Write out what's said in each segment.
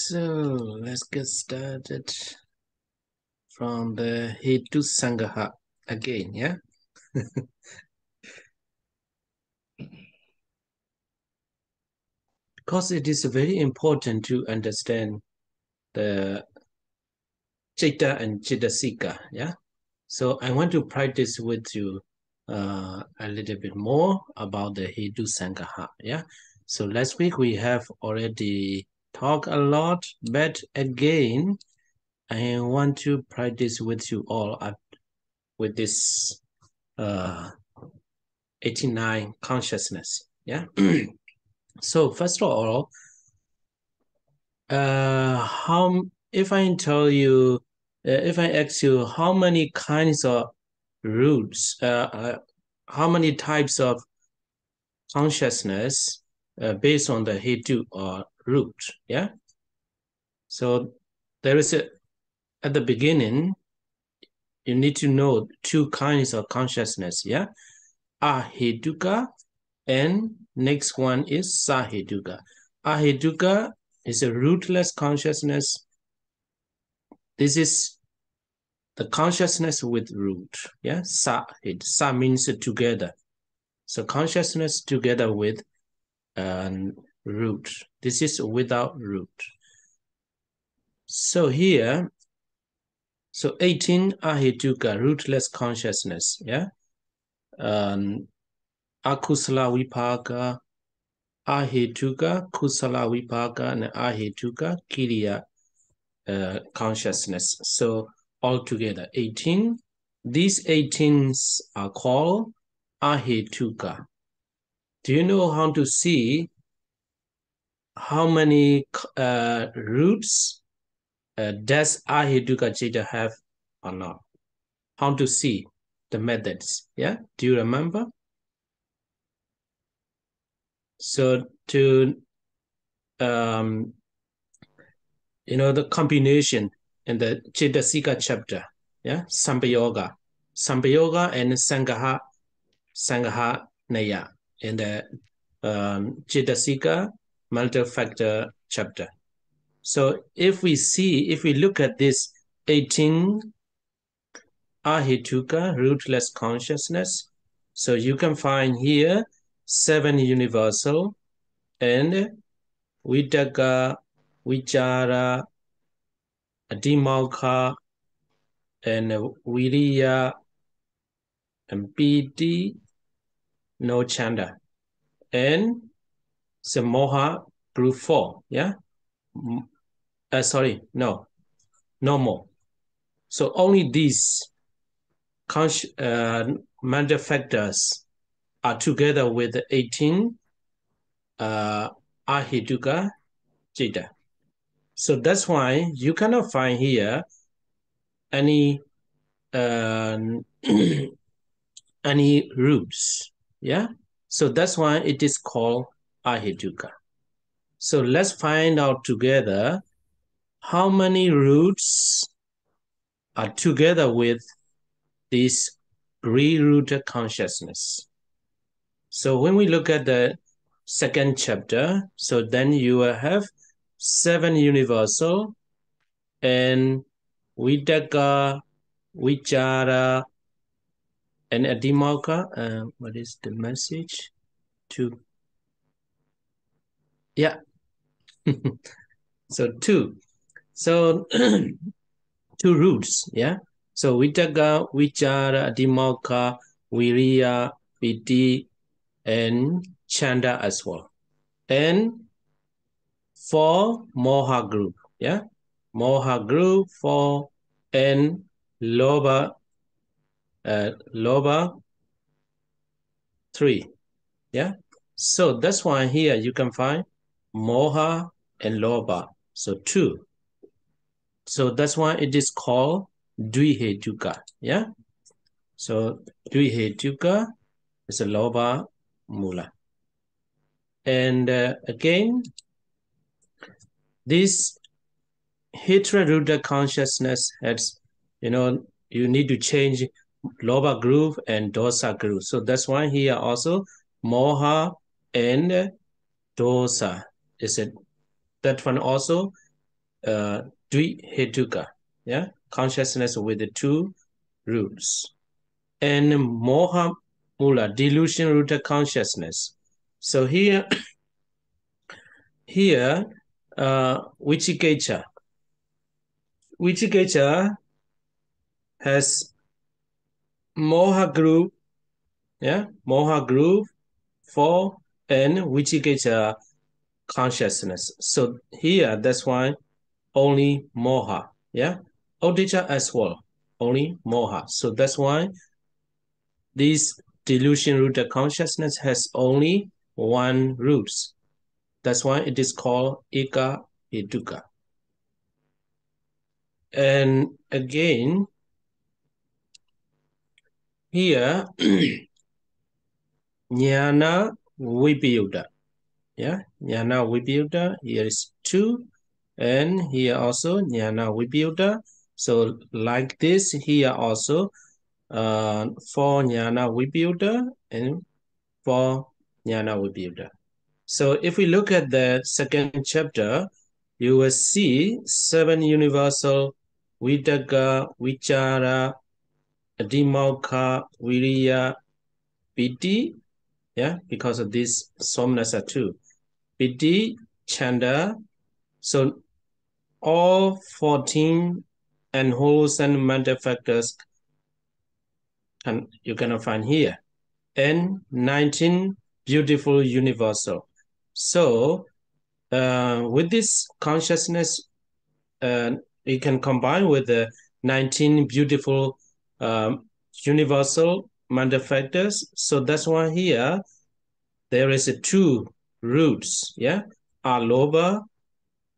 So let's get started from the Hetu Sangaha again, yeah? Because it is very important to understand the Chitta and Chittasika, yeah? So I want to practice with you a little bit more about the Hetu Sangaha, yeah? So last week we have already talked a lot, but again, I want to practice with you all with this 89 consciousness. Yeah. So first of all, how if I tell you, if I ask you how many kinds of roots, how many types of consciousness based on the hetu or root? Yeah. So there is at the beginning, you need to know two kinds of consciousness. Yeah. Ahetuka, and next one is Sahetuka. Ahetuka is a rootless consciousness. This is the consciousness with root. Yeah, Sa means together. So consciousness together with root. This is without root. So here, so 18 Ahetuka, rootless consciousness. Yeah. Akusala Vipaka, Ahetuka, Kusala Vipaka, and Ahetuka, Kiriya consciousness. So altogether 18. These 18s are called Ahetuka. Do you know how to see how many roots does Ahetuka Chitta have or not? How to see the methods? Yeah, do you remember? So to the combination in the Chittasika chapter, yeah, Sampayoga and Sangaha Naya in the Chittasika multi-factor chapter. So if we look at this 18 Ahetuka, rootless consciousness, so you can find here 7 universal and Vitaka, Vichara, Adhimauka, and Viriya, and Piti, no Chanda. And Samoha group 4, yeah? Sorry, no more. So only these mental factors are together with the 18 Ahetuka Chitta. So that's why you cannot find here any any roots. Yeah. So that's why it is called Ahetuka. So let's find out together how many roots are together with this re-rooted consciousness. So when we look at the second chapter, so then you will have 7 universal and Vidaka, Vichara, and Adhimauka. What is the message? Yeah. So 2. So 2 roots, yeah. So Vitaka, Vichara, Adhimauka, Viriya, Piti, and Chanda as well. And 4 Moha group, yeah. Moha group 4 and Loba 3, yeah. So that's why here you can find Moha and Loba, so 2. So that's why it is called Dvihetuka, yeah. So Dvihetuka is a Loba Mula. And again, this heterodoxa consciousness has, you need to change Loba group and Dosa group. So that's why here also Moha and Dosa is it. That one also Dvihetuka, yeah, consciousness with the two roots. And Moha Mula, delusion-rooted consciousness. So here, Vichikecha. Vichikecha has Moha group, yeah, Moha group 4 and Vichikecha consciousness. So here, that's why only Moha, yeah, Odija as well, only Moha. So that's why this delusion-rooted consciousness has only one roots. That's why it is called Eka Eduka. And again, here, Jnana Vipayuta. Yeah, Jnana Vipayuta, here is 2. And here also Jnana Vipayuta. So like this, here also 4 Jnana Vipayuta and 4 Jnana Vipayuta. So if we look at the second chapter, you will see 7 universal Vidagga, Vichara, Adhimokha, Viriya, Piti, yeah, because of this somnasa too. Piti, Chanda, so all 14 and wholesome mental factors you cannot find here. And 19 beautiful universal. So with this consciousness, we can combine with the 19 beautiful universal mental factors. So that's why here there is 2 roots, yeah, Aloba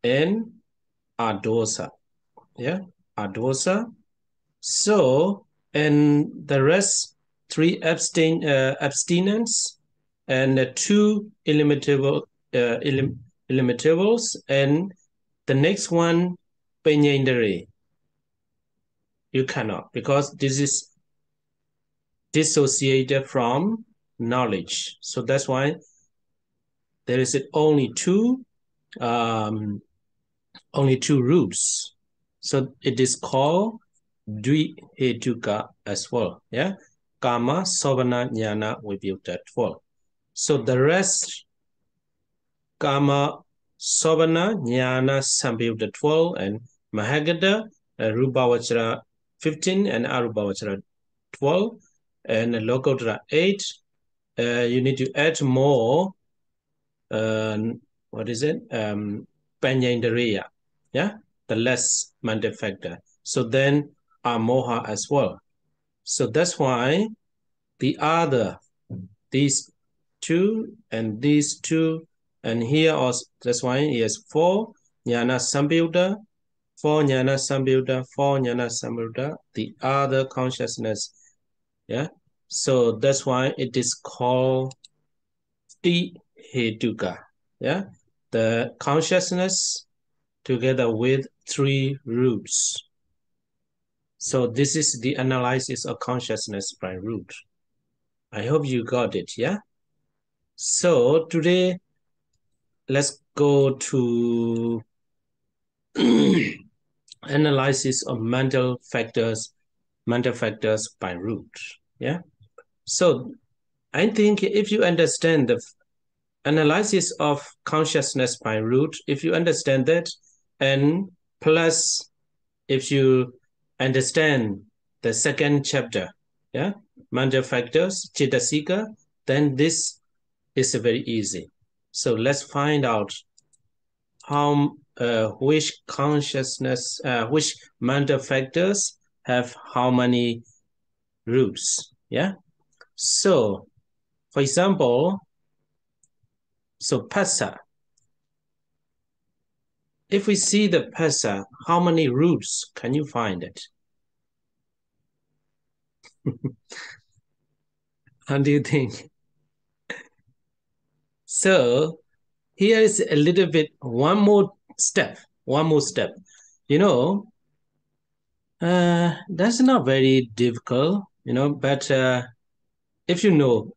and Adosa, yeah, Adosa. So and the rest 3 abstinence and 2 illimitable illimitables, and the next one Penyendere. You cannot, because this is dissociated from knowledge. So that's why there is only 2 roots. So it is called Dvihetuka as well. Yeah, Kama, Savana, Jnana, Vipayuta 12. So the rest, Kama, Savana, Jnana, Sambhayuta 12, and Mahagada, Rupavachara 15, and Arupavachara 12, and Lokottara 8. You need to add more, what is it? Panyendriya, yeah, the less mental factor. So then Amoha as well. So that's why the other, these 2 and these 2, and here also, that's why he has 4 Jnana Sambhayuta, 4 Jnana Sambhayuta, 4 Jnana Sambhayuta, the other consciousness, yeah. So that's why it is called Hetuka, yeah, the consciousness together with 3 roots. So this is the analysis of consciousness by root. I hope you got it, yeah? So today, let's go to analysis of mental factors by root, yeah? So I think if you understand the analysis of consciousness by root, if you understand that, and plus if you understand the second chapter, yeah, mental factors, Chitasika, then this is very easy. So let's find out how which consciousness, which mental factors have how many roots, yeah? So, for example, so Phassa. If we see the Phassa, how many roots can you find it? How do you think? So here is a little bit, one more step. You know, that's not very difficult, you know, but if you know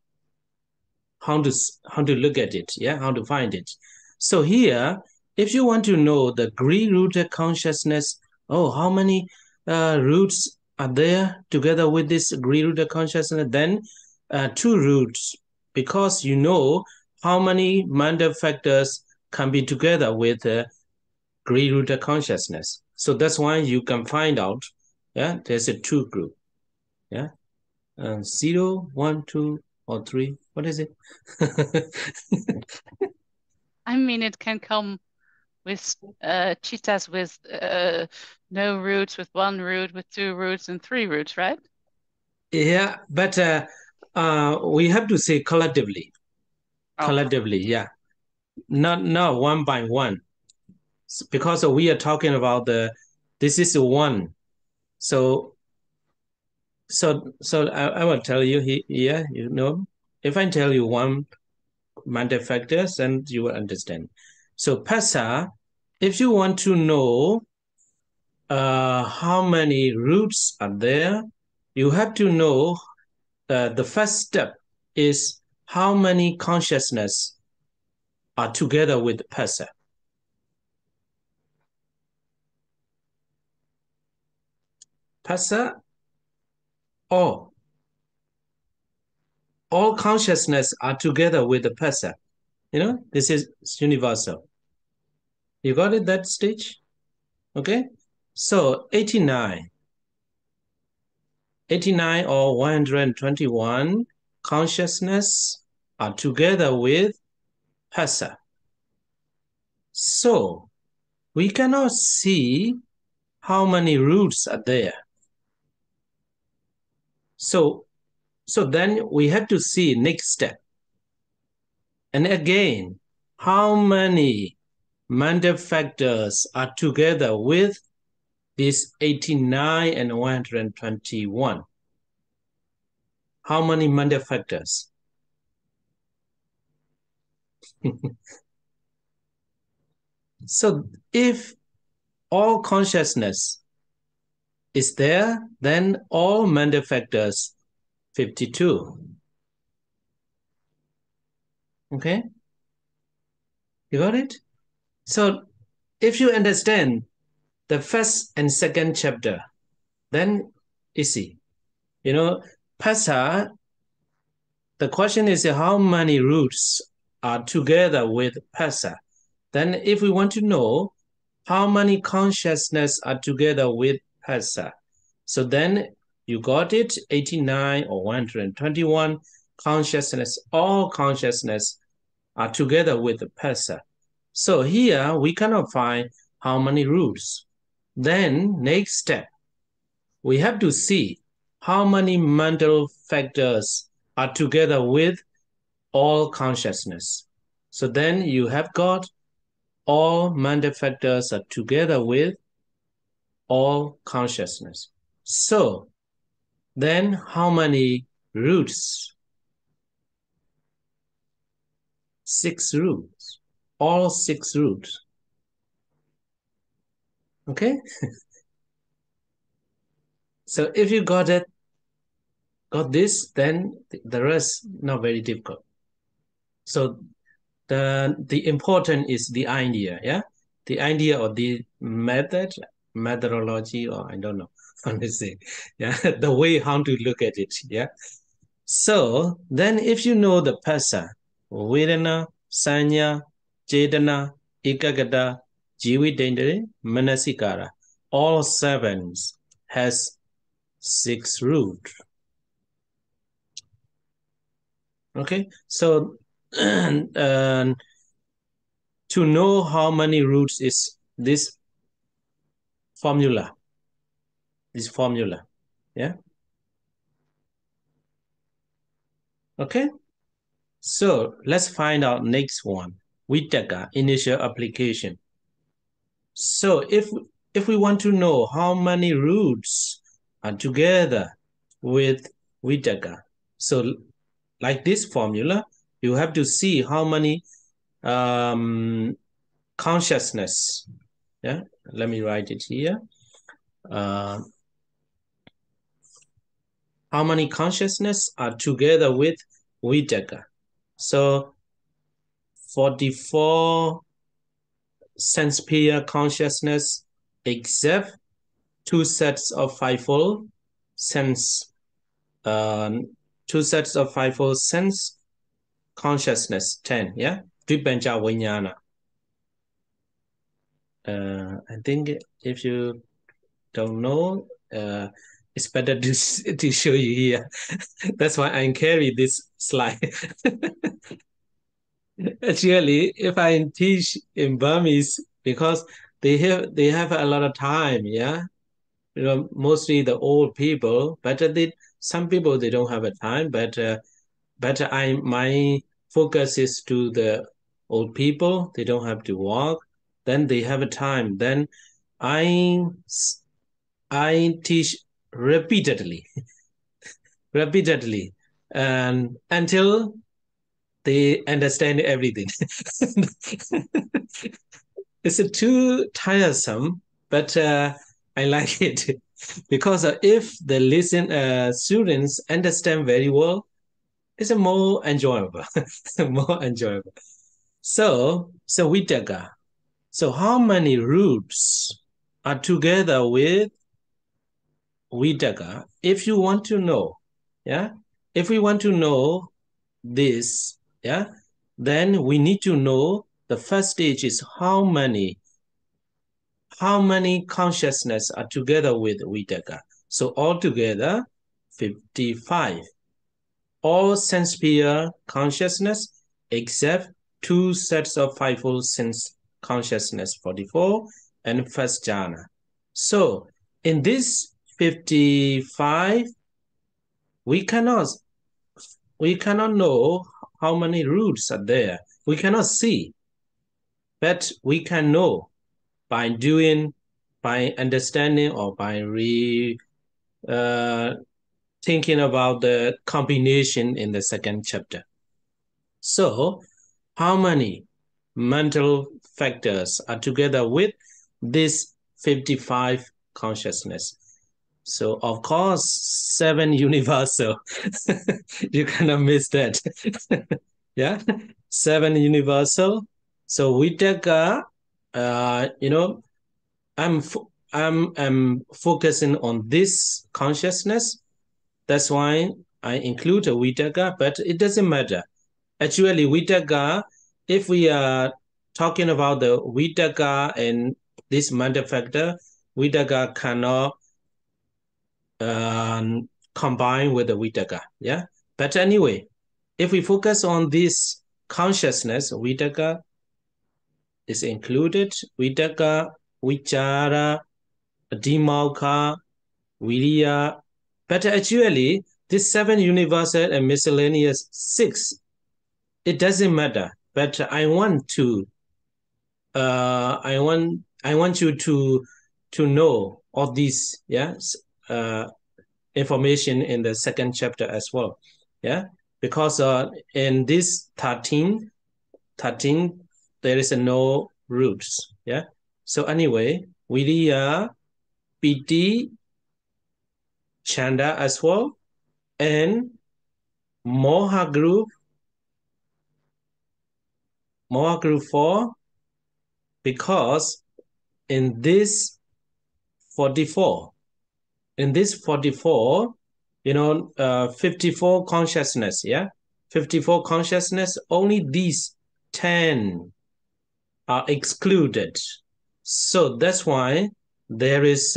how to look at it, yeah, how to find it. So here, if you want to know the Greek-rooted consciousness, oh, how many roots are there together with this Greek-rooted consciousness? Then two roots, because you know how many mandal factors can be together with Greek-rooted consciousness. So that's why you can find out, yeah, there's a two group, yeah, 0, 1, 2, or 3. What is it? I mean, it can come with cheetahs with no roots, with one root, with two roots, and three roots, right? Yeah, but we have to say collectively. Oh, Collectively, yeah, not one by one, because we are talking about this is one. So I will tell you here, you know, if I tell you one mandate factors, then you will understand. So Pasa, if you want to know how many roots are there, you have to know the first step is how many consciousness are together with Pasa. Pasa, all consciousness are together with the Pasa. You know, this is universal. You got it, that stage? Okay. So 89 or 121 consciousness are together with Pasa. So we cannot see how many roots are there. So then we have to see next step. And again, how many mandate factors are together with these 89 and 121? How many mandate factors? So if all consciousness is there, then all mandate factors 52. Okay? You got it? So if you understand the first and second chapter, then easy. You know, Pasa, the question is how many roots are together with Pasa. Then if we want to know how many consciousness are together with Pasa, so then you got it, 89 or 121 consciousness, all consciousness are together with Pasa. So here we cannot find how many roots. Then next step, we have to see how many mental factors are together with all consciousness. So then you have got all mental factors are together with all consciousness. So then how many roots? 6 roots. All 6 roots. Okay? So if you got this, then the rest not very difficult. So the important is the idea, yeah? The idea or the methodology, or I don't know how to say, yeah, the way how to look at it, yeah? So then if you know the Pasa, Vedana, Sanya, Chetana, Ekagata, Jividendere, Manasikara, all 7 has 6 roots. Okay, so to know how many roots is this formula, yeah. Okay, so let's find out next one, Vitaka, initial application. So if we want to know how many roots are together with Vitaka, so like this formula, you have to see how many consciousness. Yeah, let me write it here. Uh, how many consciousness are together with Vitaka? So 44 sense-peer consciousness except two sets of fivefold sense, two sets of fivefold sense consciousness, 10, yeah? Dvipanja Vijnana. I think if you don't know, it's better to show you here. That's why I carry this slide. Actually, if I teach in Burmese, because they have a lot of time, yeah. Mostly the old people, but some people they don't have a time, but my focus is to the old people. They don't have to walk, then they have a time. Then I I teach repeatedly, repeatedly, and until they understand everything. It's too tiresome, but I like it because if the students understand very well, it's a more enjoyable, more enjoyable. So Vitaka. So how many roots are together with Vitaka? If you want to know, yeah, if we want to know this, yeah, then we need to know the first stage is how many consciousness are together with Vitaka. So altogether, 55. All sense-peer consciousness except two sets of fivefold sense consciousness, 44, and first jhana. So in this 55, we cannot know how many roots are there. We cannot see, but we can know by understanding, or by thinking about the combination in the second chapter. So, how many mental factors are together with this 55 consciousness? So, of course, 7 universal. You cannot miss that. Yeah, 7 universal. So, Vitaka, I'm focusing on this consciousness. That's why I include a Vitaka, but it doesn't matter. Actually, Vitaka, if we are talking about the Vitaka and this mental factor, Vitaka cannot combine with the Vitaka. Yeah. But anyway, if we focus on this consciousness, Vitaka is included. Vitaka, Vichara, Dimauka, Viriya. But actually, this 7 universal and miscellaneous 6, it doesn't matter. But I want you to know all these, yes, information in the second chapter as well. Yeah, because in this 13, there is no roots. Yeah. So anyway, Viriya, Piti, Chanda as well, and Moha group 4, because in this 44, 54 consciousness, yeah, 54 consciousness, only these 10 are excluded. So that's why there is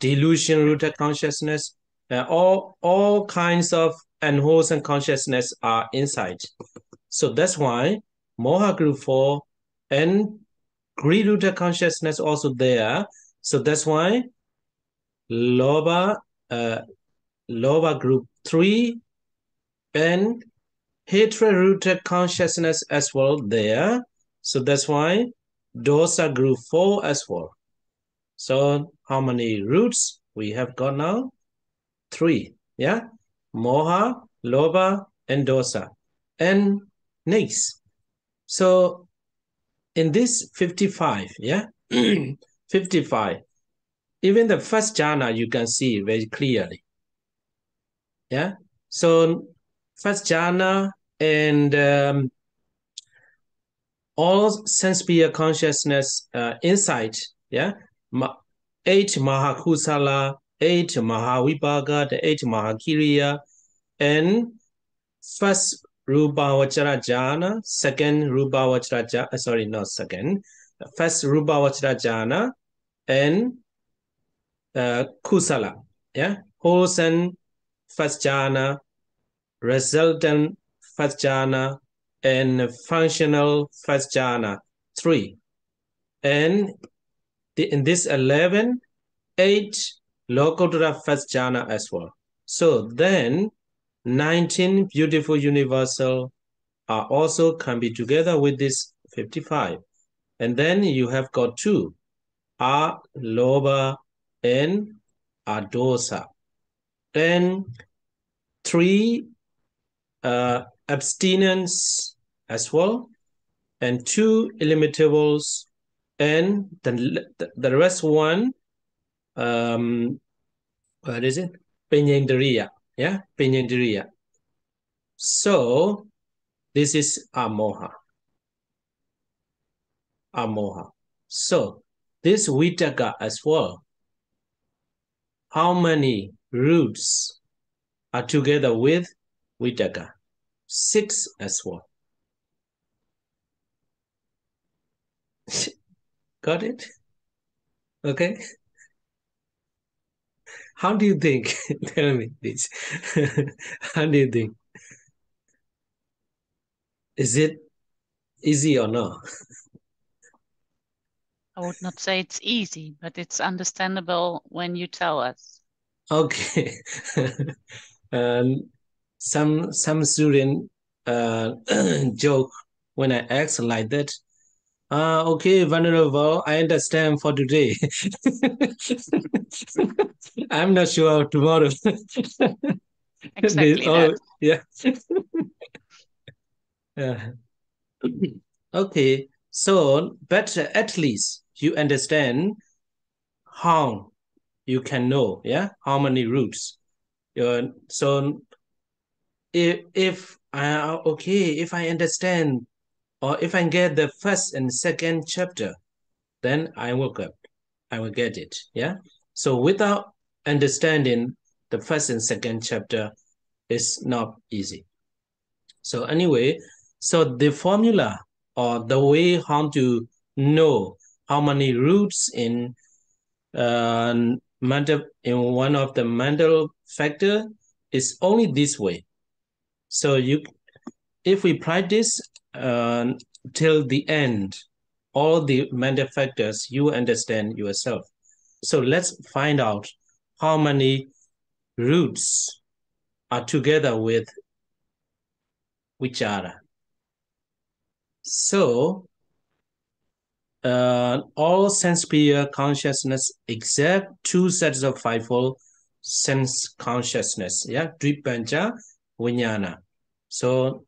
delusion-rooted consciousness, all kinds of unwholesome consciousness are inside. So that's why Moha group 4 and greed-rooted consciousness also there. So that's why Loba group 3 and hatred-rooted consciousness as well there. So that's why Dosa group 4 as well. So how many roots we have got now? 3, yeah? Moha, Loba, and Dosa. And next. So in this 55, yeah? 55, even the first jhana you can see very clearly. Yeah? So first jhana and all sense-sphere consciousness insight, yeah, 8 Mahakusala, 8 Mahavibhaga, the 8 Mahakiriya, and first Rupavachara Jhana, second Rupavachara Jhana, sorry, not second, first Rupavachara Jhana, and Kusala, yeah, wholesome first jhana, resultant first jhana, and functional first jhana, 3. And in this 11, 8 Lokottara first jhana as well. So then 19 beautiful universal are also can be together with this 55. And then you have got 2, Alobha and Adosa. And 3 abstinence as well, and 2 illimitables, and the rest one, what is it? Penyendriya, yeah, Penyendriya. So this is amoha. Amoha. So this Vitaka as well. How many roots are together with Vitaka? 6 as well. Got it? Okay. How do you think? Tell me this. How do you think? Is it easy or not? I would not say it's easy, but it's understandable when you tell us. Okay. Some student joke when I ask like that. Okay, Venerable, I understand for today. I'm not sure tomorrow. Exactly Oh, that. yeah. Okay, so but at least you understand how you can know, yeah, how many roots. So if I okay, if I understand or if I get the first and second chapter, then I will get it, yeah. So without understanding the first and second chapter, it's not easy. So anyway, so the formula or the way how to know how many roots in mental in one of the mental factor is only this way. So if we practice till the end, all the mental factors, you understand yourself. So let's find out how many roots are together with vichara. So all sense-sphere consciousness except 2 sets of fivefold sense consciousness, yeah, Dvipanja Vijnana. So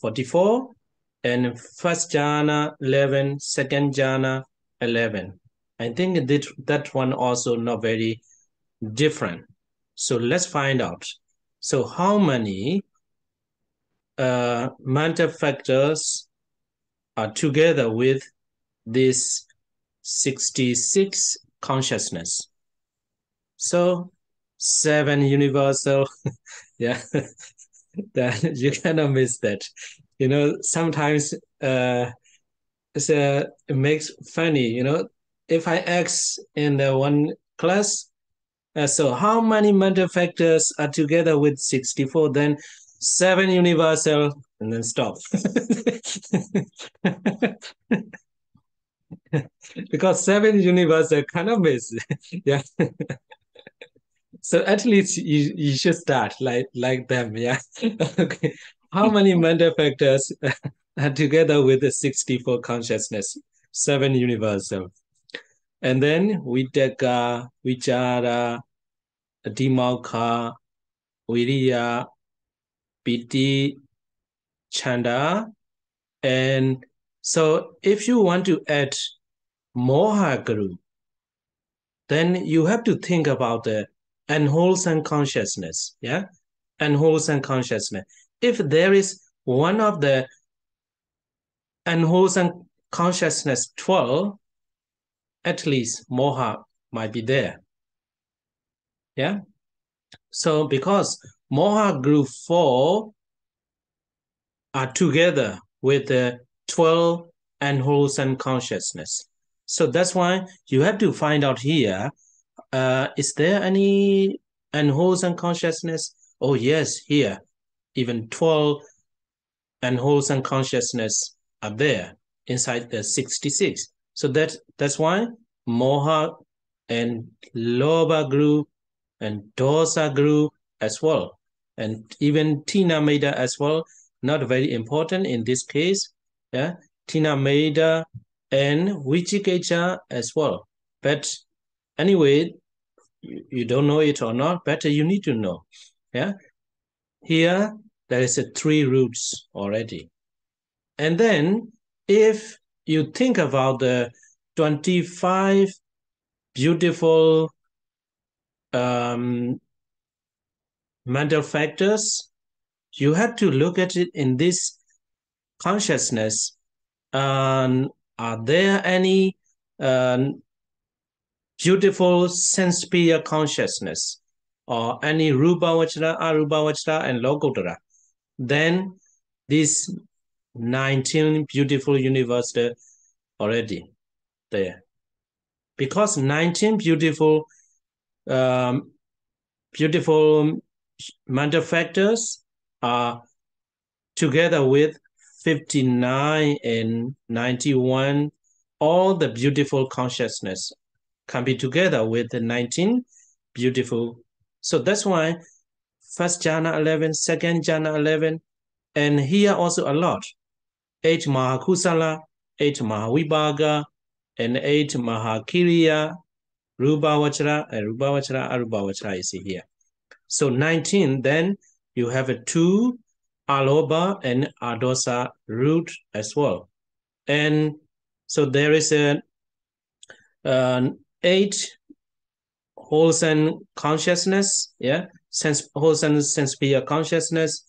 44, and first jhana 11, second jhana 11. I think that one also not very different. So let's find out. So how many mental factors are together with this 66 consciousness? So 7 universal, yeah, that you cannot miss that. Sometimes it makes funny, if I ask in the one class, so how many mental factors are together with 64? Then 7 universal, and then stop. Because 7 universal cannot miss. Yeah. So at least you should start like them, yeah. Okay. How many mental factors are together with the 64 consciousness? 7 universal. And then Vitaka, Vichara, Dimokha, Viriya, Piti, Chanda. And so if you want to add Moha Guru, then you have to think about the unwholesome consciousness, yeah? Unwholesome consciousness. If there is one of the unwholesome consciousness 12, at least moha might be there. Yeah. So because moha group 4 are together with the 12 unwholesome consciousness. So that's why you have to find out here, is there any unwholesome consciousness? Oh yes, here, even 12 unwholesome consciousness are there inside the 66. So that's why moha and lobha group and dosa group as well, and even tina meda as well, not very important in this case. Yeah, tina meda and vichikecha as well. But anyway, you don't know it or not, but you need to know. Yeah, here there is a 3 roots already. And then if you think about the 25 beautiful mental factors, you have to look at it in this consciousness. Are there any beautiful sense-sphere consciousness or any rupa vachara, arupa vachara, and lokuttara? Then these 19 beautiful universe already there. Because 19 beautiful mental factors are together with 59 and 91, all the beautiful consciousness can be together with the 19 beautiful. So that's why first jhana 11, second jhana 11, and here also a lot. 8 Mahakusala, 8 Mahavibhaga, and 8 Mahakiriya, Rubavachara, and Rubavachara, Arubavachara is here. So 19, then you have a 2 Aloba and Adosa root as well. And so there is an 8 wholesome consciousness, yeah, wholesome sense-sphere consciousness,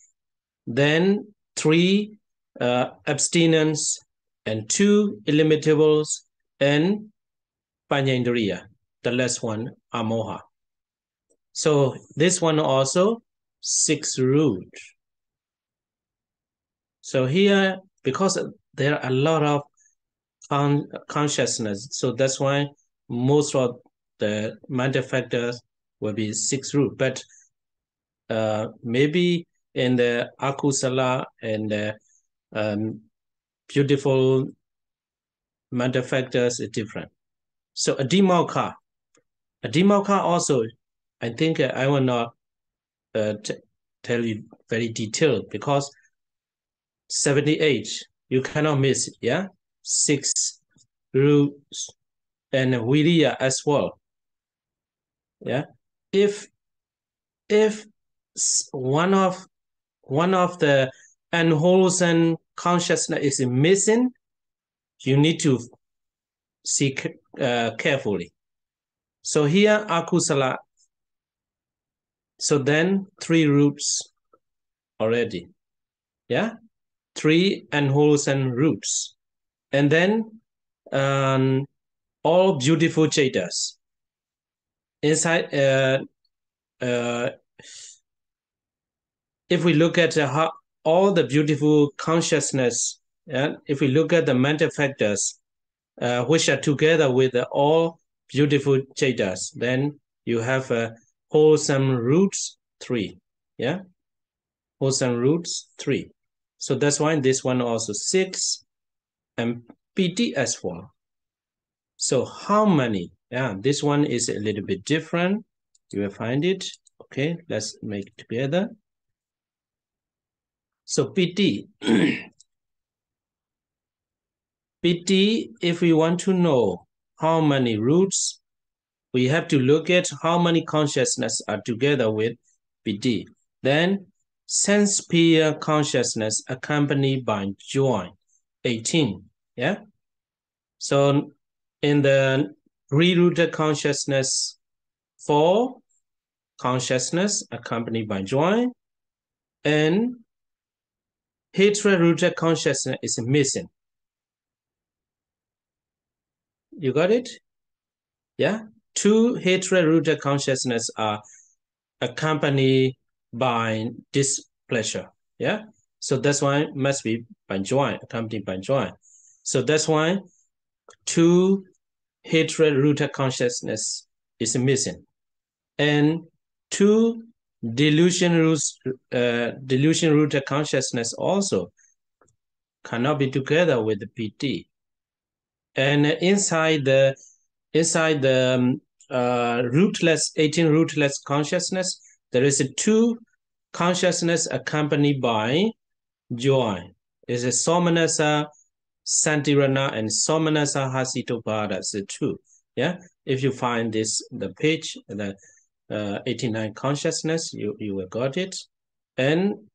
then 3 abstinence, and 2 illimitables, and Panyendriya, the last one, Amoha. So this one also 6 root. So here, because there are a lot of consciousness, so that's why most of the mental factors will be 6 root. But maybe in the akusala and the beautiful mental factors is different. So a Adhimauka also, I think I will not tell you very detailed because 78, you cannot miss it, yeah? 6 roots and Viriya as well, yeah? If one of the unwholesome consciousness is missing, you need to see carefully. So here, akusala. So then 3 roots already, yeah? 3 unwholesome roots. And then all beautiful chetas. Inside, if we look at all the beautiful consciousness, yeah, if we look at the mental factors, which are together with all beautiful chetas, then you have wholesome roots 3, yeah? Wholesome roots 3. So that's why this one also 6 and PT as well. So how many? Yeah, this one is a little bit different. You will find it. Okay, let's make it together. So PT. PT, if we want to know how many roots, we have to look at how many consciousness are together with PT. Then sense-sphere consciousness accompanied by joy, 18. Yeah. So in the re-rooted consciousness, 4 consciousness accompanied by joy, and hatred-rooted consciousness is missing. You got it? Yeah. Two hatred-rooted consciousness are accompanied by displeasure. Yeah. So that's why it must be conjoined, accompanied by joy. So that's why two hatred-rooted consciousness is missing. And two delusion-rooted consciousness also cannot be together with the PT. And inside the rootless 18 rootless consciousness, there is a two consciousness accompanied by joy. It's a somanasa santirana and somanasa hasitopada. The two. Yeah. If you find this the page, the 89 consciousness, you will got it. And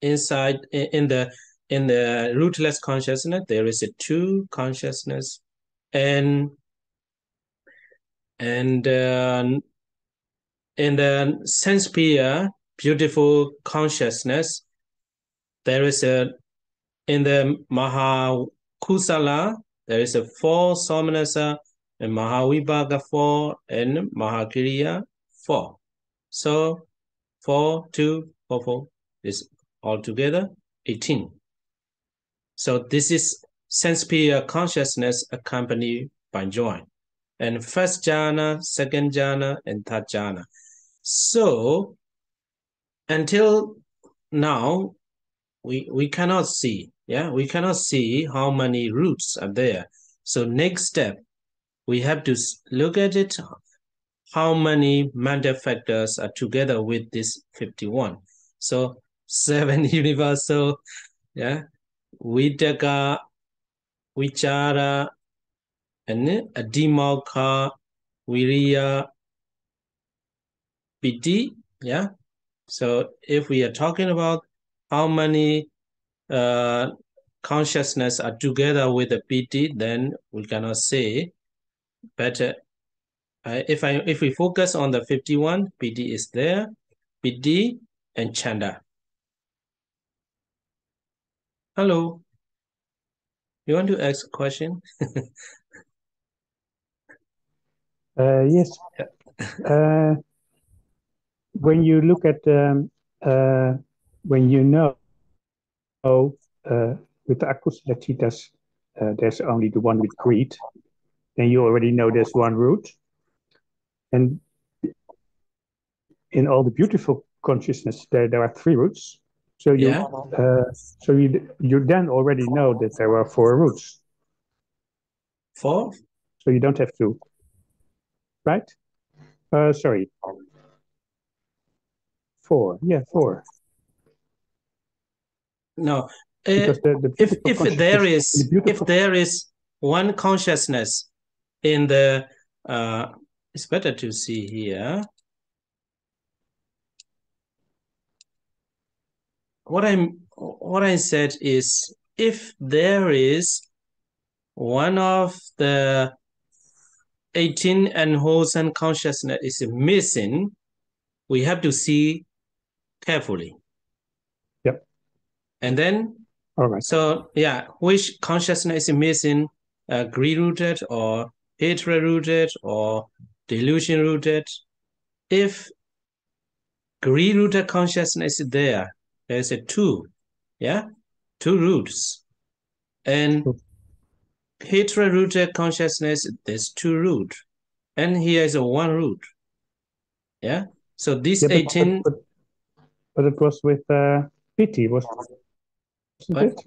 inside in the rootless consciousness, there is a two consciousness, and in the sense sphere, beautiful consciousness, there is a in the Mahakusala, there is a four somanasa, and Mahavibhaga 4, and Mahakiriya 4. So 4, 2, 4, 4 is altogether 18. So this is sense sphere consciousness accompanied by joy. And first jhana, second jhana, and third jhana. So until now, we cannot see, we cannot see how many roots are there. So next step, we have to look at it, how many mental factors are together with this 51. So 7 universal, Vitaka, Vichara, and Adhimokha, Viriya, Piti, So if we are talking about how many consciousness are together with the PT, then we cannot say. But if we focus on the 51, PT is there, PT and Chanda. Hello. You want to ask a question? Yes. When you look at when you know with the Akusala Chitas, there's only the one with greed, then you already know there's one root. And in all the beautiful consciousness, there are three roots. So you you then already know that there are four roots. Four? So you don't have to, right? Sorry. Four. Yeah, four. No. Because if there is one consciousness in the it's better to see here. What I said is, if there is one of the 18 and wholesome consciousness is missing, we have to see carefully. Yep. And then, all right. So which consciousness is missing? Greed-rooted or hatred-rooted or delusion-rooted? If greed-rooted consciousness is there, there's a two roots. And hatred-rooted consciousness, there's two roots. And here is a one root. Yeah. So this 18. But it was with pity, wasn't it?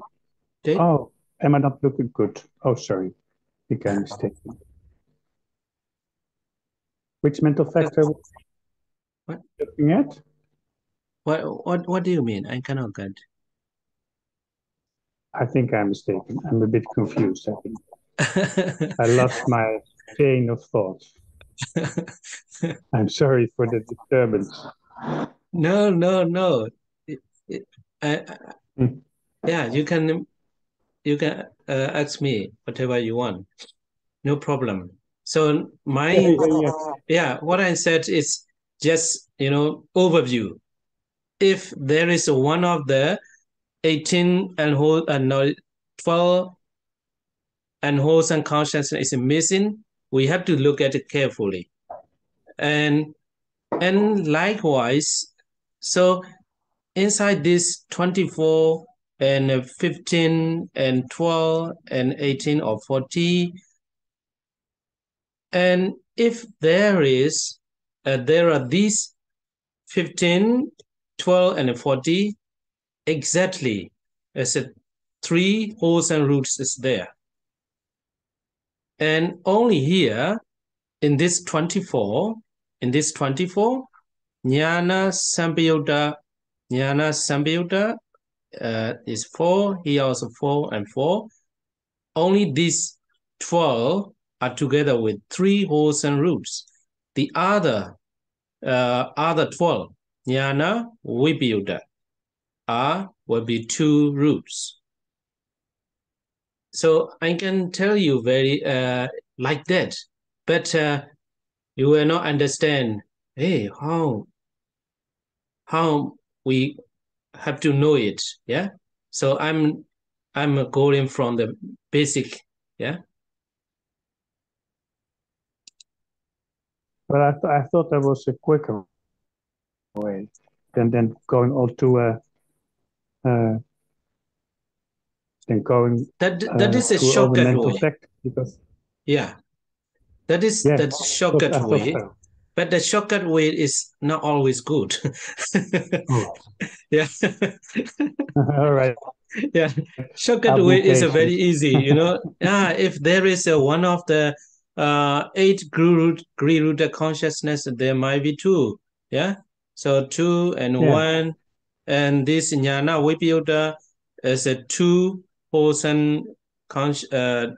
Oh, am I not looking good? Oh, sorry. I think I'm mistaken. Which mental factor are you looking at? What do you mean? I cannot get. I think I'm mistaken. I'm a bit confused, I think. I lost my chain of thought. I'm sorry for the disturbance. No. Yeah, you can ask me whatever you want. No problem. So what I said is just, overview. If there is one of the 18 and 12 and wholesome consciousness is missing, we have to look at it carefully. And likewise, so inside this 24 and 15 and 12 and 18 or 40, and if there are these 15, 12, and 40, exactly as a 3 wholesome roots is there. And only here in this 24, Jnana Sampayutta is 4, here also 4 and 4. Only these 12 are together with 3 wholesome roots. The other 12, Jnana Vipayutta, will be 2 roots. So I can tell you very like that, but you will not understand. Hey, how we have to know it, yeah. So I'm going from the basic, yeah. But I thought there was a quicker way than going all to then going that is a through all the shortcut mental way. tech, because yeah, that is yeah, that shortcut I thought way. so. But the shortcut way is not always good. Oh. Yeah. All right. Yeah, shortcut way is a very easy, you know. If there is a one of the 8 greed root consciousness, there might be 2. Yeah, so 2 and 1, and this jnana vipayutta is a 2 wholesome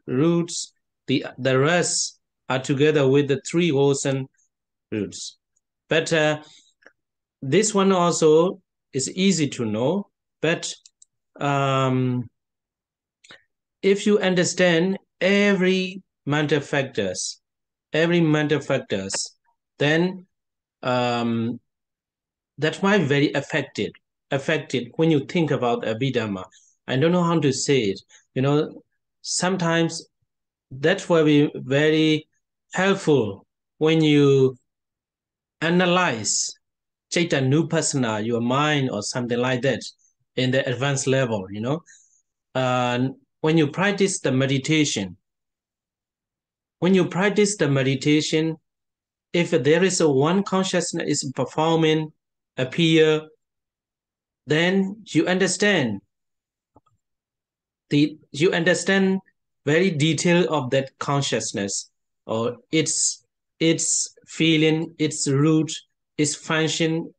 roots. The rest are together with the 3 wholesome roots. But this one also is easy to know, but if you understand every mental factors, then that might very affected when you think about Abhidhamma. I don't know how to say it. You know, sometimes that will be very helpful when you analyze Chaitanya, your mind or something like that in the advanced level, you know. When you practice the meditation, if there is a one consciousness is performing, appear, then you understand very detail of that consciousness, or its feeling, its root, its function,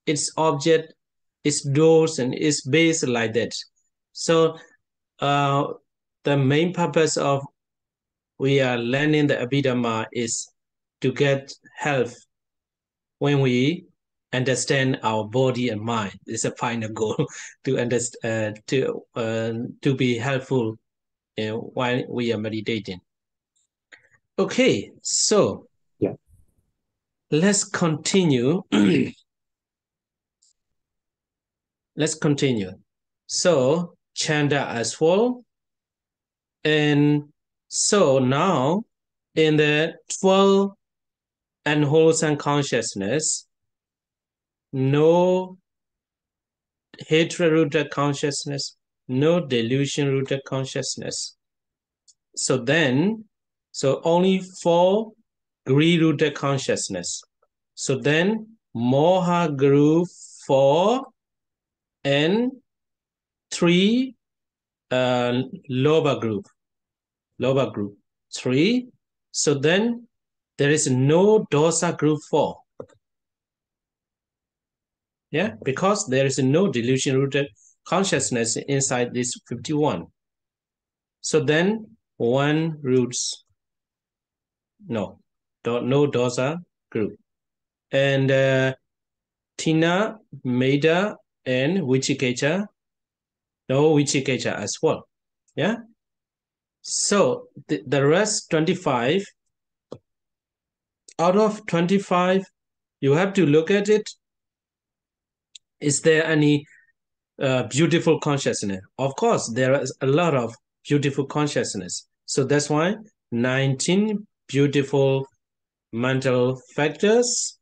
its object, its doors, and its base, like that. So the main purpose of we are learning the Abhidhamma is to get health when we understand our body and mind. It's a final goal to understand to be helpful while we are meditating. Okay, so yeah, let's continue. Let's continue. So chanda as well, and so now in the 12 unwholesome consciousness, no hatred-rooted consciousness, no delusion-rooted consciousness. So only 4 greed-rooted consciousness. So then moha group 4 and 3 lobha group 3. So then there is no dosa group 4. Yeah, because there is no delusion-rooted consciousness inside this 51. So then 1 roots, no dosa group. And Tina, Meda, and Vichikecha, no Vichikecha as well. Yeah. So the rest 25, out of 25, you have to look at it. Is there any beautiful consciousness? Of course, there is a lot of beautiful consciousness. So that's why 19 beautiful mental factors.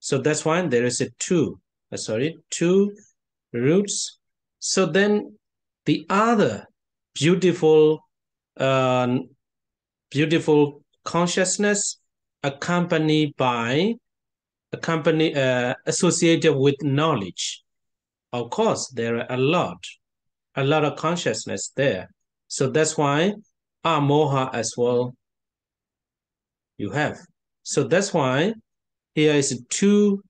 So that's why there is a two roots. So then the other beautiful consciousness associated with knowledge. Of course, there are a lot of consciousness there. So that's why moha as well you have. So that's why here is 2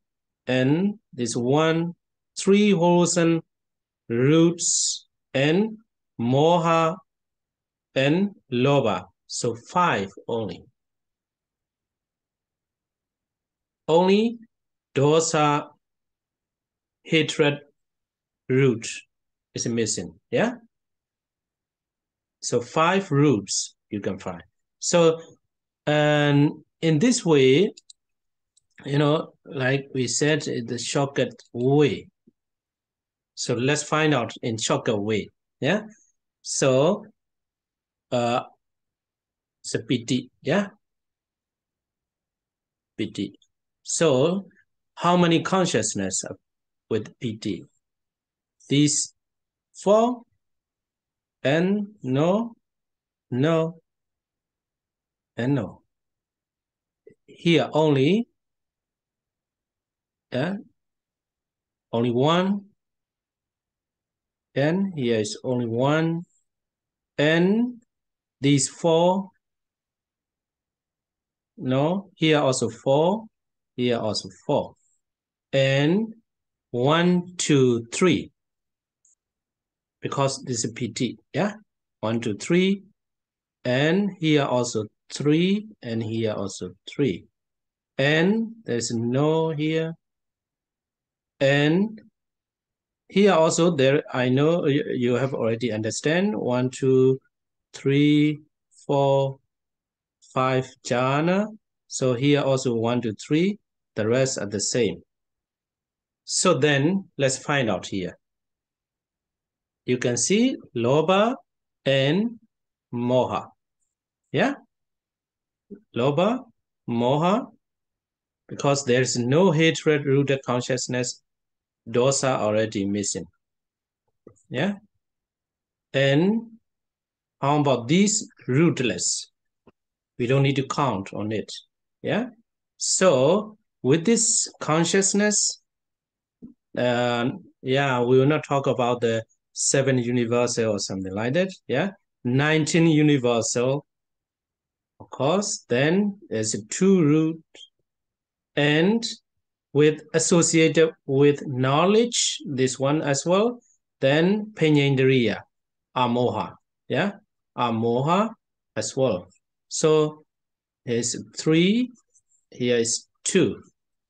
and this 1, 3 horizontal roots and moha and lobha. So 5 only. Only dosa hatred root is missing. Yeah. So 5 roots you can find. So and in this way, like we said, the shortcut way. So let's find out in shortcut way. Yeah. So it's a PT. Yeah. PT. So how many consciousness with PT? These 4 and no and no. Here only only 1, and here is only 1, and these 4, no, here also 4, here also 4, and 1, 2, 3, because this is PT. Yeah, 1, 2, 3, and here also 3, and here also 3, and there's no here, and here also there. I know you have already understand 1, 2, 3, 4, 5 jhana. So here also 1, 2, 3. The rest are the same. So then let's find out here. You can see lobha and moha. Yeah, lobha, moha, because there's no hatred rooted consciousness, dosa already missing. Yeah. And how about these rootless? We don't need to count on it. Yeah. So with this consciousness, yeah, we will not talk about the 7 universal or something like that. Yeah. 19 universal, of course. Then there's a 2 root, and with associated with knowledge, this one as well. Then Penyendriya, amoha. Yeah. Amoha as well. So here's 3, here is 2.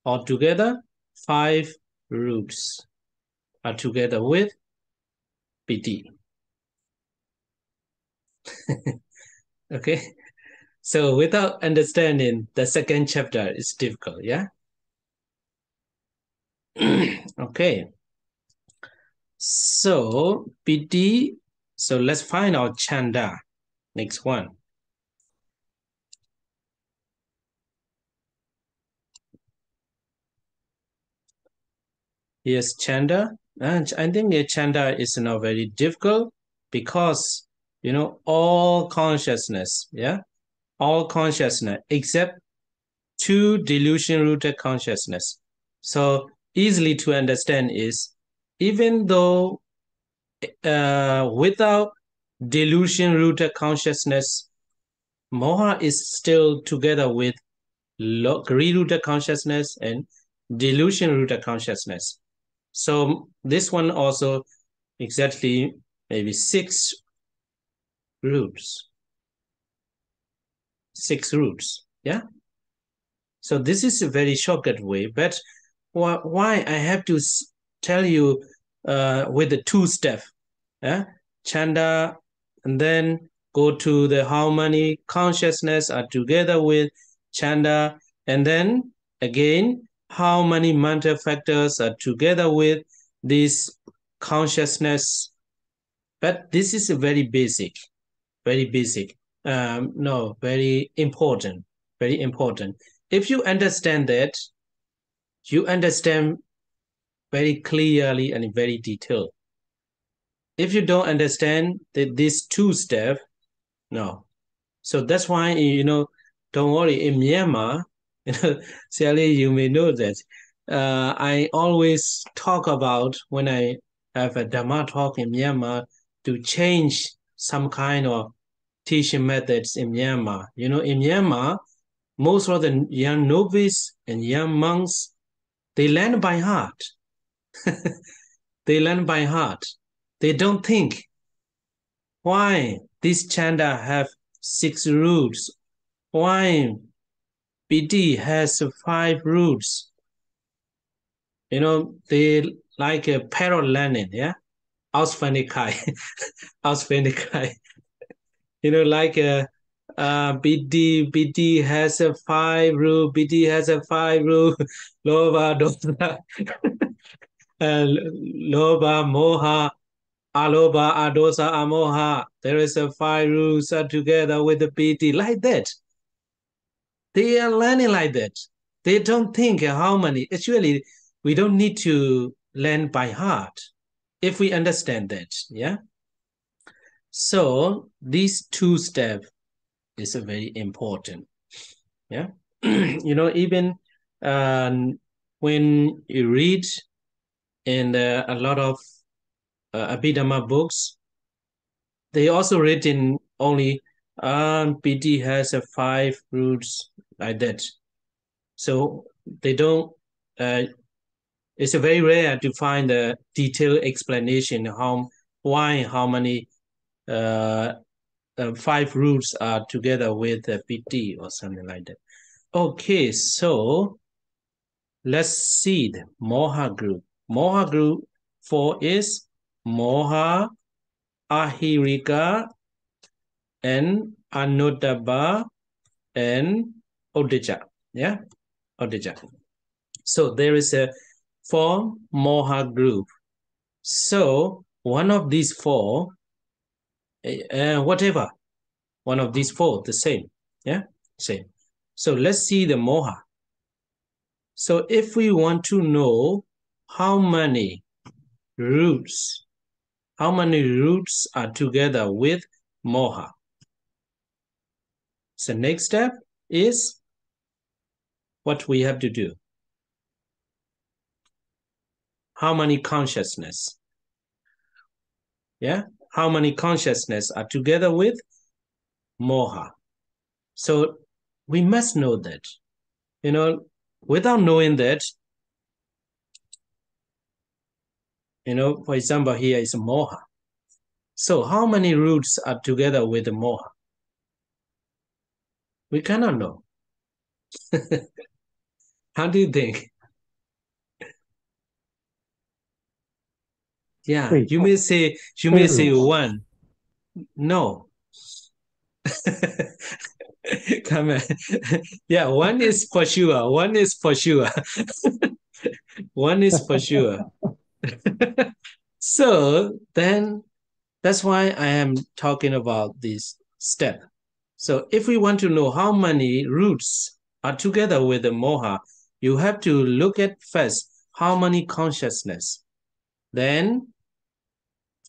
Altogether, 5 roots are together with PT. Okay. So without understanding the second chapter, it's difficult. Yeah. Okay. So PT. So let's find out chanda. Next one. Here's chanda. And I think the chanda is not very difficult because, all consciousness, yeah, all consciousness except 2 delusion-rooted consciousness. So easily to understand is, even though without delusion-rooted consciousness, moha is still together with greed-rooted consciousness and delusion-rooted consciousness. So this one also exactly maybe 6 roots. 6 roots, yeah? So this is a very shortcut way, but why I have to tell you with the 2-step, yeah? Chanda, and then go to the how many consciousness are together with chanda, and then again, how many mental factors are together with this consciousness. But this is a very basic, very important. Very important. If you understand that, you understand very clearly and very detailed. If you don't understand these two steps, no. So that's why, don't worry, in Myanmar, Sally, you may know that I always talk about when I have a Dhamma talk in Myanmar to change some kind of teaching methods in Myanmar. In Myanmar, most of the young novices and young monks, they learn by heart. They learn by heart. They don't think why this chanta have 6 roots, why PD has 5 roots. They like a parrot learning, yeah? Auswendigkeit. Auswendigkeit. Like BD has a 5 root, BD has a 5 root, Loba, Dosa, Loba, Moha, Aloba, Adosa, Amoha. There is a 5 roots together with the BD, like that. They are learning like that. They don't think how many. Actually, we don't need to learn by heart if we understand that, yeah? So these 2 steps is very important, yeah? Even when you read in a lot of Abhidhamma books, they also written only PD has 5 roots, like that. So they don't, it's very rare to find a detailed explanation how many 5 roots are together with PD or something like that. Okay, so let's see the Moha group. Moha group 4 is Moha, Ahirika, and Anuttaba, and Udija. Yeah, Udija. So there is a 4 Moha group. So one of these 4, whatever, one of these 4, the same. Yeah, same. So let's see the Moha. So if we want to know how many roots are together with Moha, so next step is what we have to do. How many consciousness? Yeah, how many consciousness are together with Moha? So we must know that. Without knowing that, for example, here is Moha. So how many roots are together with Moha? We cannot know. How do you think? Yeah, 3. you may say 1. No. Come on. Yeah, 1 is for sure. 1 is for sure. 1 is for sure. So then that's why I am talking about this step. So if we want to know how many roots are together with the Moha, you have to look at first how many consciousness. Then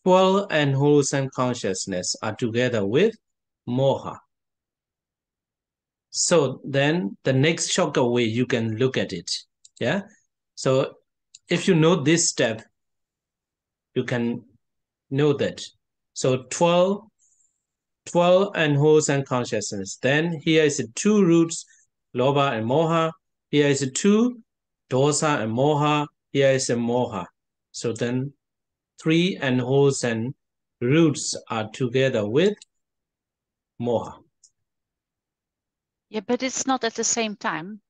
12 and wholesome consciousness are together with Moha. So then the next shortcut way you can look at it. Yeah. So if you know this step, you can know that. So 12 and wholesome consciousness. Then here is 2 roots, Loba and Moha. Here is 2, Dosa and Moha. Here is a Moha. So then 3 and wholesome roots are together with Moha. Yeah, but it's not at the same time.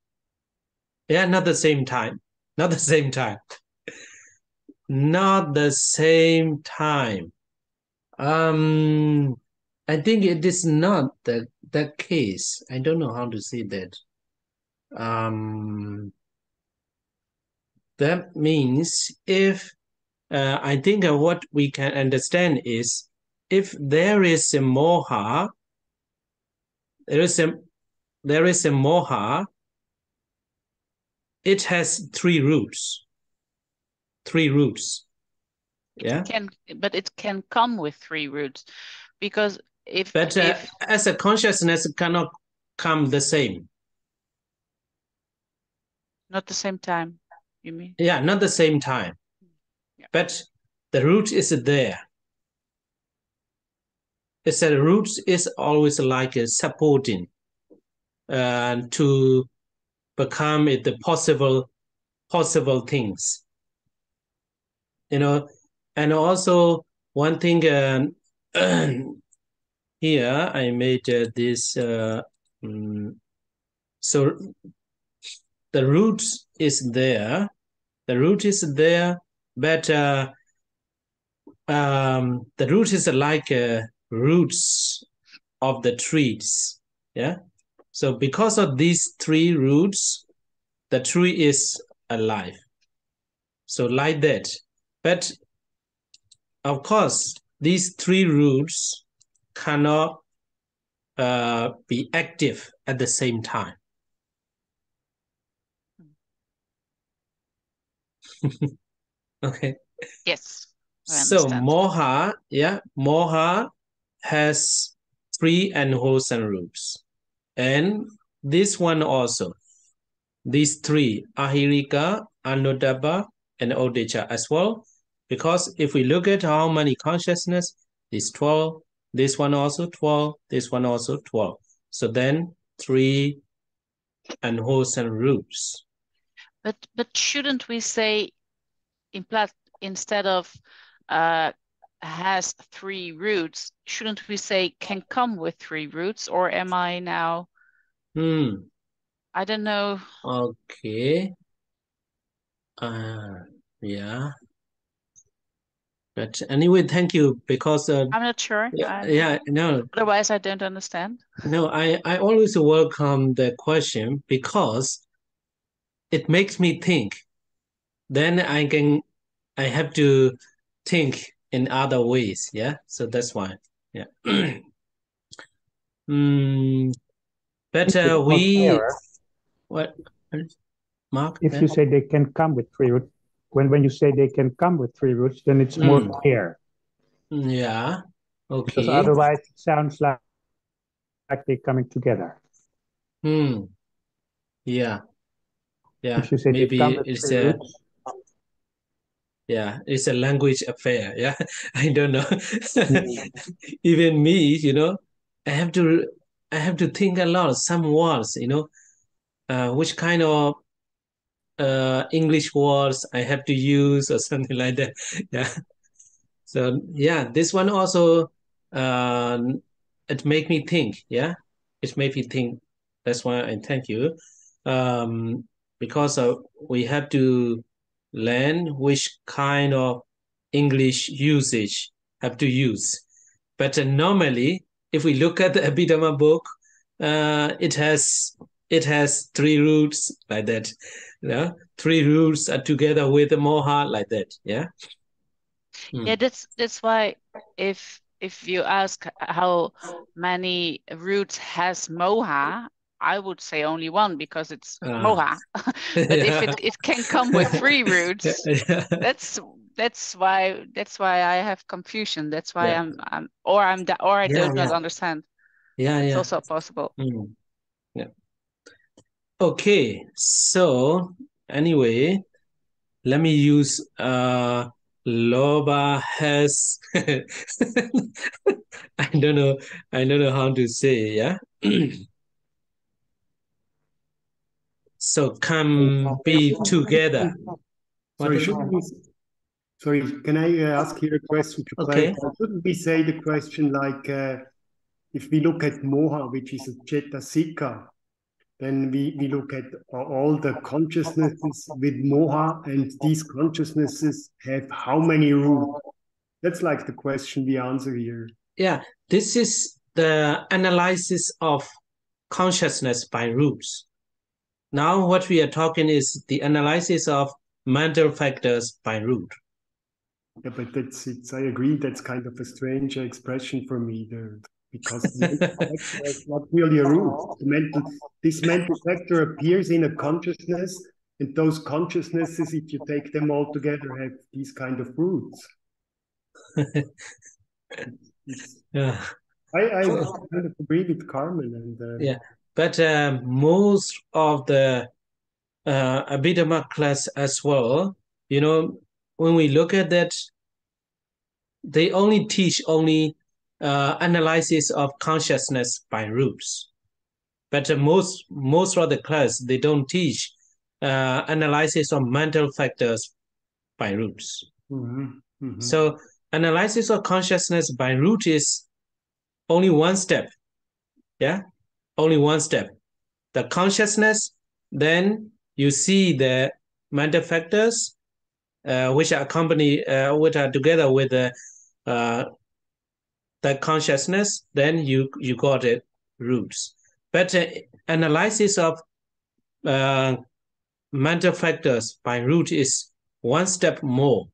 Yeah, not the same time. Not the same time. Not the same time. I think it is not the case. I don't know how to say that. That means if I think what we can understand is if there is a moha, there is a there is a moha. It has three roots. Yeah. But it can come with three roots, because if as a consciousness, it cannot come the same. Not the same time, you mean? Yeah, not the same time. Yeah. But the root is there. It's a root is always like a supporting to become the possible things. You know, and also one thing here I made this. So the root is there. The root is there, but the root is like roots of the trees. Yeah. So because of these three roots, the tree is alive. So like that. But of course, these three roots cannot be active at the same time. Okay. Yes. So moha, moha has three unwholesome roots. And this one also. These three, ahirika, anuddhava, and odicca as well. Because if we look at how many consciousness, this 12, this one also 12, this one also 12. So then three unwholesome roots. But shouldn't we say instead of has three roots, shouldn't we say can come with three roots? Or am I now? I don't know. Okay. Yeah. But anyway, thank you, because I'm not sure. No. Otherwise, I don't understand. No, I always welcome the question because it makes me think. Then I have to think in other ways. Yeah. So that's why. Yeah. But what, Mark? If you say they can come with three roots, when you say they can come with three roots, then it's more clear. Yeah. Okay. Because otherwise it sounds like they're coming together. Yeah. Yeah. If you say maybe they come with it's three roots. Yeah, it's a language affair. Yeah. I don't know. Even me, I have to think a lot. Some words, which kind of English words I have to use or something like that. Yeah. So yeah, this one also it made me think. Yeah, it made me think. That's why I thank you, because we have to learn which kind of English usage have to use. But normally, if we look at the Abhidhamma book, it has three roots like that. Three roots are together with the moha like that. Yeah. Yeah, that's why if you ask how many roots has moha, I would say only one because it's moha. But if it can come with three roots, that's why I have confusion. That's why I don't not understand. Yeah, it's also possible. Yeah. Okay, so anyway, let me use Loba has I don't know how to say, yeah. So come be together. Sorry, can I ask you a question to clarify? Shouldn't we say the question like, if we look at moha, which is a cetasika, then we look at all the consciousnesses with moha, and these consciousnesses have how many roots? That's like the question we answer here. Yeah, this is the analysis of consciousness by roots. Now what we are talking is the analysis of mental factors by root. Yeah, but I agree, that's kind of a strange expression for me. because the mental factor is not really a root. This mental factor appears in a consciousness, and those consciousnesses, if you take them all together, have these kind of roots. Yeah. I kind of agree with Carmen. And yeah, but most of the Abhidhamma class as well, you know, when we look at that, they only teach analysis of consciousness by roots. But most of the class, they don't teach analysis of mental factors by roots. So analysis of consciousness by root is only one step. Yeah, only one step. The consciousness, then you see the mental factors which are which are together with the consciousness, then you got it roots. But analysis of mental factors by root is one step more.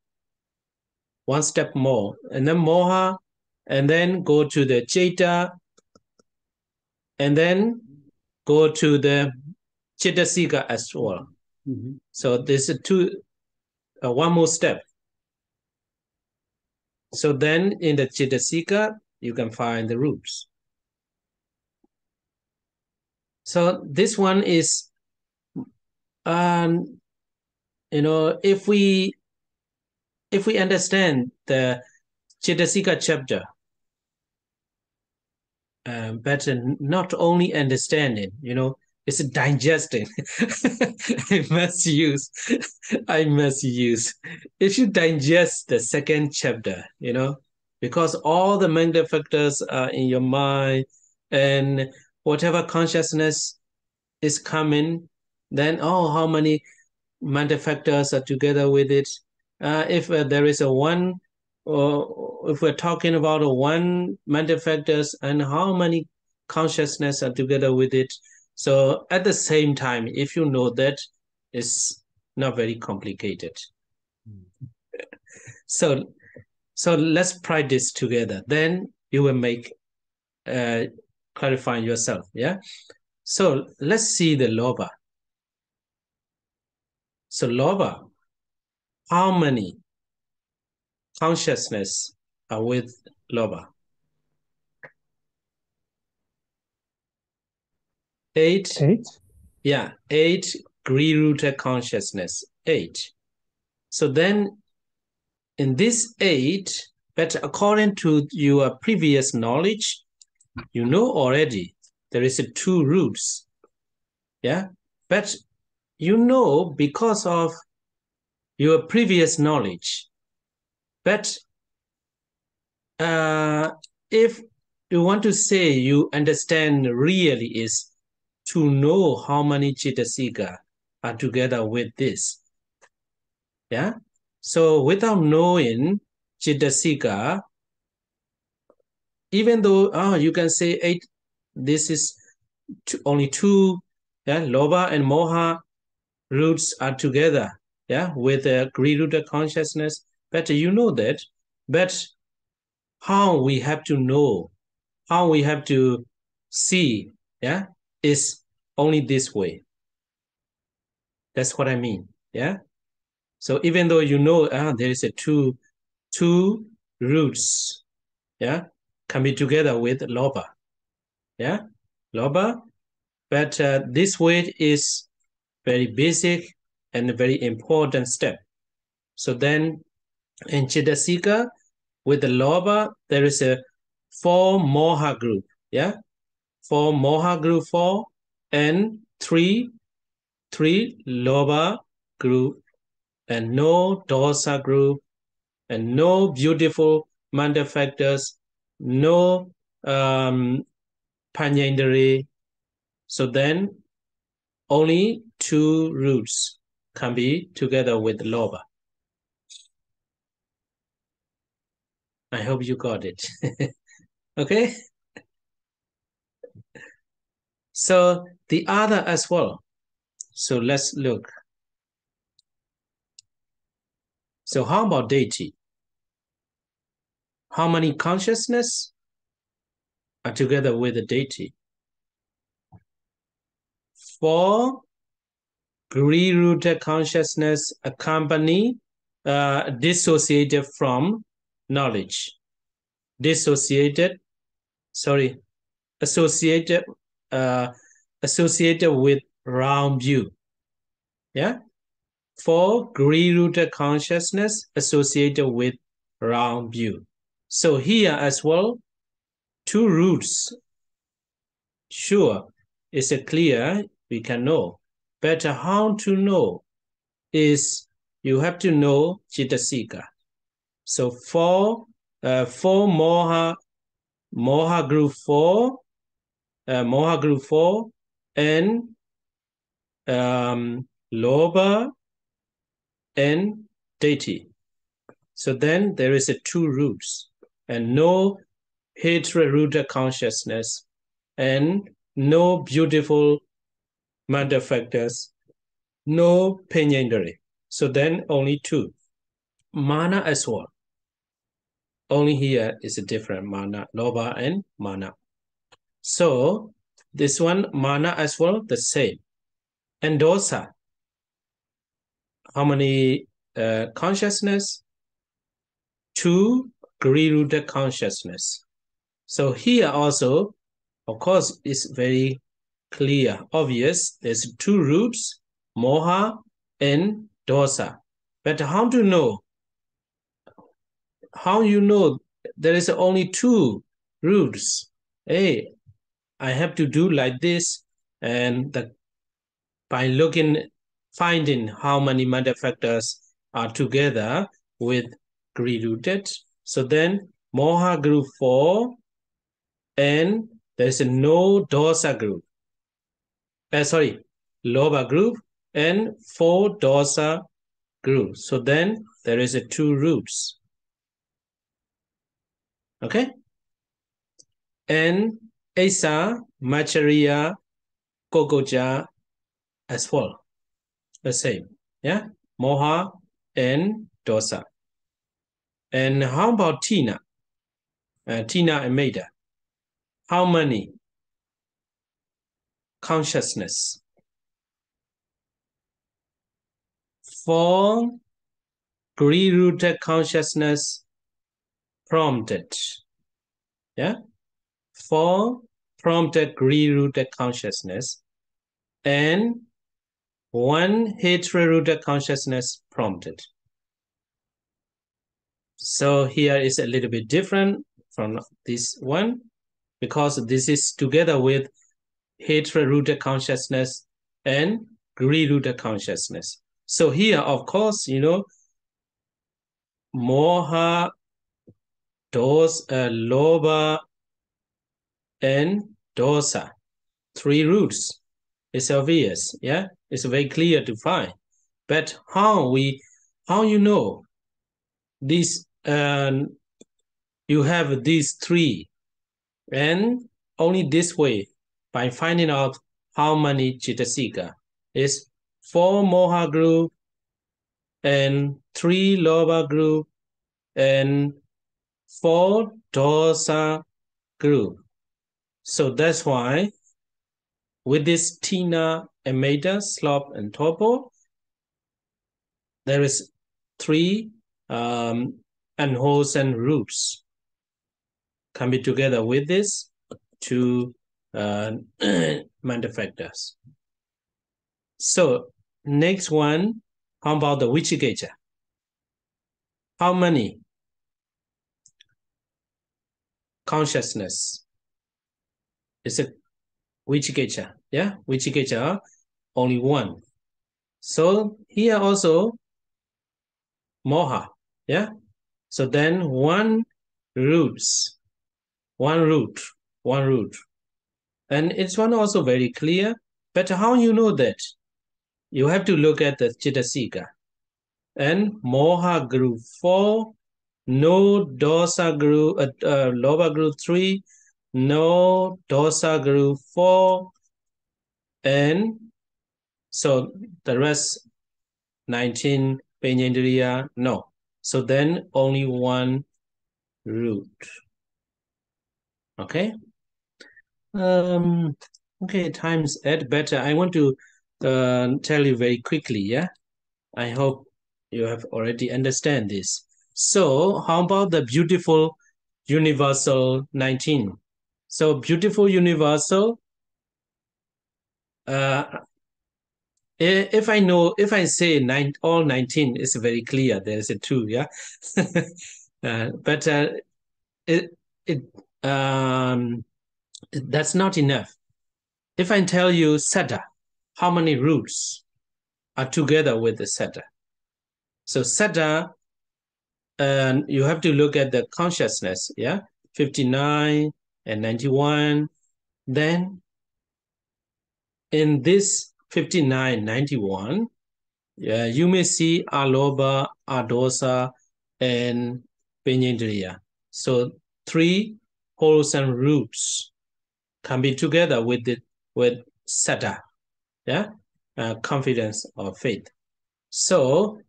One step more. And then moha, and then go to the citta, and then go to the cittasika as well. So this is one more step. So then in the cittasika, you can find the roots. So this one is, you know, if we understand the cittasika chapter, but not only understanding, you know, it's digesting. I must use. If you digest the second chapter, you know, because all the mental factors are in your mind, and whatever consciousness is coming, then how many mental factors are together with it. If there is a one, or if we're talking about one mental factors, and how many consciousness are together with it. So at the same time, if you know that, it's not very complicated. So let's practice together. Then you will make clarifying yourself. Yeah. So let's see the lobha. So lobha, how many consciousness are with lobha? 8. 8? Yeah, 8 greed-rooted consciousness. 8. So then in this 8, but according to your previous knowledge, you know already there is 2 roots. Yeah, but you know because of your previous knowledge. But if you want to say you understand really is to know how many cittasika are together with this. Yeah. So without knowing cittasika, even though you can say 8, this is only 2. Yeah, lobha and moha roots are together. Yeah, with a greed-rooted consciousness. But you know that. But how we have to know, how we have to see, yeah, is only this way. That's what I mean. Yeah. So even though you know there is a two roots, yeah, can be together with lobha. Yeah, lobha. But this way is very basic and a very important step. So then in cittasika, with the lobha, there is a 4 moha group. Yeah, 4 moha group 4, and 3 lobha group, and no dosa group, and no beautiful mental factors, no panyendari. So then only 2 roots can be together with lobha. I hope you got it. Okay? So the other as well. So let's look. So how about deity? How many consciousness? are together with the deity. 4 greed-rooted consciousness accompany dissociated from knowledge. Associated with round view. Yeah? 4 greed-rooted consciousness associated with round view. So here as well, 2 roots. Sure, it's clear, we can know. But how to know is you have to know Citasika. So 4 moha group 4, and Lobha and deity. So then there is 2 roots, and no hatred-rooted consciousness, and no beautiful matter factors, no penyendari. So then only 2. Mana as well. Only here is a different mana, Lobha and mana. So this one, mana as well, the same. And dosa. How many consciousness? 2 greed-rooted consciousness. So here also, of course, it's very clear, obvious. There's 2 roots, moha and dosa. But how to know? How you know there is only 2 roots? Hey, I have to do like this, and by finding how many matter factors are together with greed-rooted. So then moha group 4, and there's no dosa group. Lobha group and 4 dosa group. So then there is 2 roots. Okay? And Asa, Machariya, Kokoja as well. The same. Yeah? Moha and dosa. And how about Tina? Tina and Maida. How many consciousness? 4 greed-rooted consciousness prompted. Yeah? 4 prompted greed-rooted consciousness, and 1 hatred-rooted consciousness prompted. So here is a little bit different from this one, because this is together with hatred-rooted consciousness and greed-rooted consciousness. So here, of course, moha, lobha, and dosa, 3 roots. It's obvious, yeah? It's very clear to find. But how you know this? You have these 3, and only this way, by finding out how many Citasika is 4 moha group and 3 lobha group and 4 dosa group. So that's why with this Tina and Maida, Slop and Topo, there is 3 unwholesome roots coming together with this 2 manufacturers. So next one, how about the Vichikecha? How many consciousness is a Vichikecha? Yeah, Vichikecha, only 1. So here also moha. Yeah. So then 1 root. And it's one also very clear. But how you know that? You have to look at the Citasika. And moha group 4, no dosa group, lobha group 3, no dosa group 4, and so the rest 19 penyendriya, no. So then only 1 root. Okay? Okay, time's at better. I want to tell you very quickly, yeah? I hope you have already understand this. So how about the beautiful universal 19? So beautiful universal, if I say all 19, it's very clear. There's a 2, yeah? But it that's not enough. If I tell you Saddha, how many roots are together with the Saddha? So Saddha, you have to look at the consciousness, yeah? 59 and 91. Then in this 59, 91, you may see Aloba, Adosa, and Penyendriya. So 3 wholesome roots can be together with Saddha, yeah? Confidence or faith. So,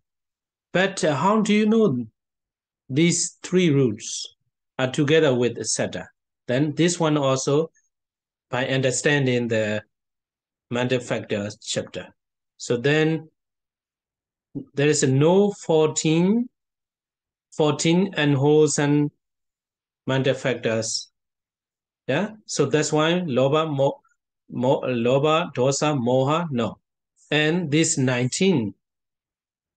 but how do you know these 3 roots are together with Saddha? Then this one also by understanding the mental factors chapter. So then there is no 14 unwholesome mental factors. Yeah, so that's why Loba, Loba, Dosa, Moha, no. And this 19,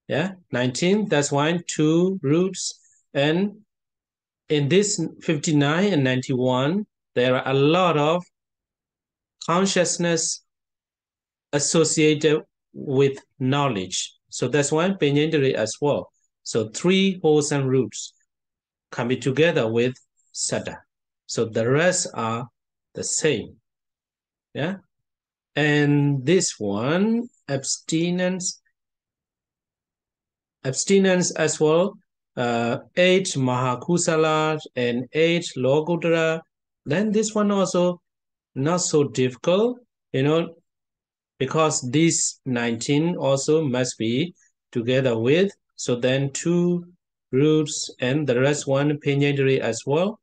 yeah, 19, that's why 2 roots. And in this 59 and 91, there are a lot of consciousness associated with knowledge. So that's why Penyendri as well. So 3 wholesome roots can be together with Saddha. So the rest are the same. Yeah. And this one, abstinence as well, 8 Mahakusala and 8 Lokuttara. Then this one also not so difficult, because these 19 also must be together with, so then 2 roots and the rest 1 Penyendri as well.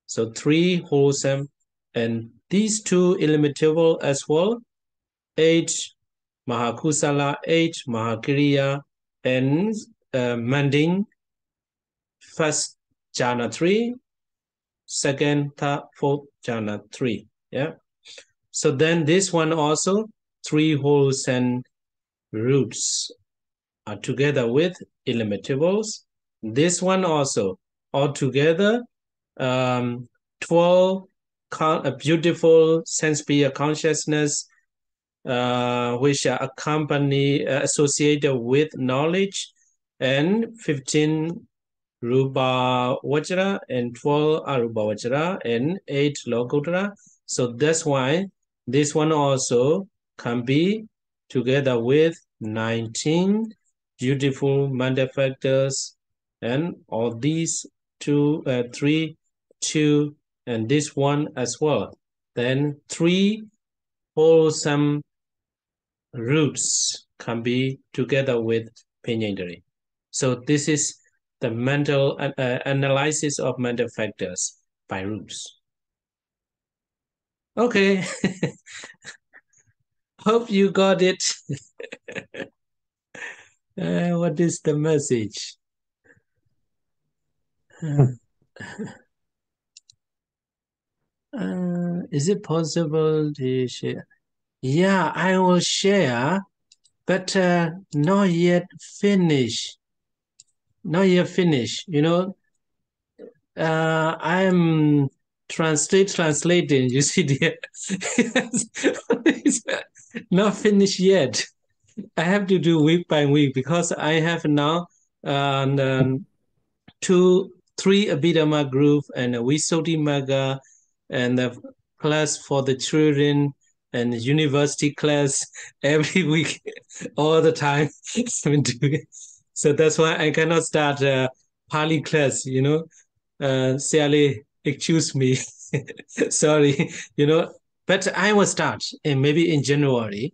So 3 wholesome, and these 2 illimitable as well, 8 Mahakusala, 8 Mahakiriya, and mending first jhana 3, second, third, fourth jhana 3. Yeah. So then this one also 3 wholesome roots are together with illimitables. This one also altogether 12 beautiful sense-sphere consciousness which are associated with knowledge, and 15 Rupa Vajra and 12 Arupa Vajra and 8 Lokuttara. So that's why this one also can be together with 19 beautiful manifactors, and all these 2, 3, 2, and this one as well. Then 3 wholesome roots can be together with Penyendri. So this is the mental analysis of mental factors by roots. Okay. Hope you got it. What is the message? Is it possible to share? Yeah, I will share, but not yet finished. Not yet finished. I'm translating. You see, it's not finished yet. I have to do week by week because I have now 3 Abhidhamma group and a Visuddhimagga and a class for the children and university class every week, all the time. So that's why I cannot start a Pali class, Siali, excuse me. Sorry, but I will start maybe in January,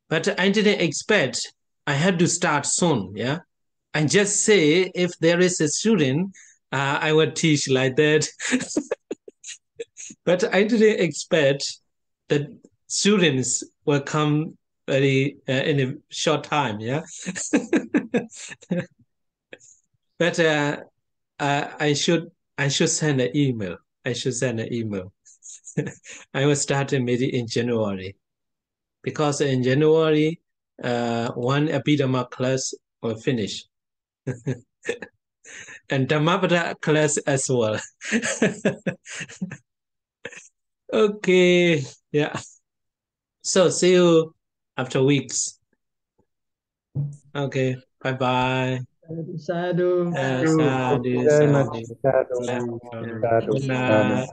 but I didn't expect I had to start soon, yeah? And just say if there is a student, I would teach like that. But I didn't expect the students will come very in a short time. Yeah. But I should send an email. I should send an email. I will start maybe in January, because in January, one Abhidhamma class will finish, and Dhammapada class as well. Okay, yeah. So see you after weeks. Okay, bye bye. Sadhu. Sadhu, Very much. sadhu. Sadhu. Yeah. Sadhu. Good Thank you. night.